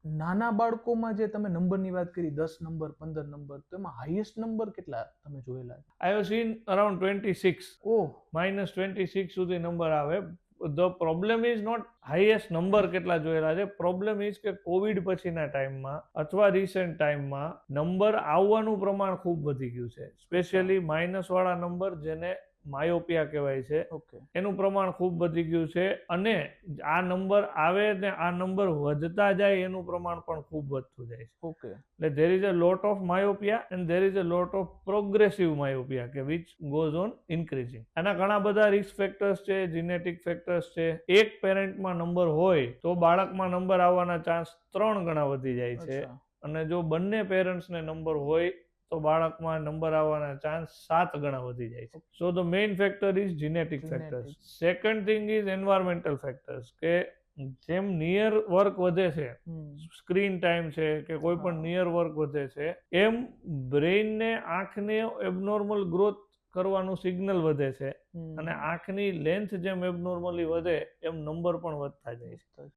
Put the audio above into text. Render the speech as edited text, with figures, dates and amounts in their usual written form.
નાના બાળકોમાં જે તમે નંબરની વાત કરી 10 નંબર 15 નંબર, તો એમાં હાઈએસ્ટ નંબર કેટલા તમે જોયેલા છે? I have seen around 26. Oh, -26 સુધી નંબર આવે. The problem is not highest number કેટલા જોયેલા છે. પ્રોબ્લેમ ઇઝ કે કોવિડ પછીના ટાઈમમાં અથવા રિસેન્ટ ટાઈમમાં નંબર આવવાનું પ્રમાણ ખૂબ વધી ગયું છે. સ્પેશિયલી માઇનસ વાળા નંબર, જેને માયોપિયા કહેવાય છે, ઓકે. એનું પ્રમાણ ખૂબ વધી ગયું છે. અને આ નંબર આવે ને આ નંબર વધતા જાય એનું પ્રમાણ પણ ખૂબ વધતું જાય છે. ઓકે. એટલે there is a lot of myopia and there is a lot of progressive myopia કે which goes on increasing. આના ઘણા બધા રિસ્ક ફેક્ટર્સ છે, જીનેટિક ફેક્ટર્સ છે. એક પેરેન્ટમાં નંબર હોય તો બાળકમાં નંબર આવવાના ચાન્સ 3 ગણા વધી જાય છે. અચ્છા. અને જો બંને પેરેન્ટ્સને નંબર હોય તો બાળકમાં નંબર આવવાના ચાન્સ 7 ગણા વધી જાય છે. So the main factor is genetic factors. Second thing is environmental factors, કે જેમ નિયર વર્ક વધે છે, સ્ક્રીન ટાઈમ છે કે કોઈ પણ નિયર વર્ક વધે છે, એમ બ્રેઇનને, આંખને એબનોર્મલ ગ્રોથ કરવાનું સિગ્નલ વધે છે. અને આંખની લેન્થ જેમ એબનોર્મલી વધે એમ નંબર પણ વધતા જાય છે.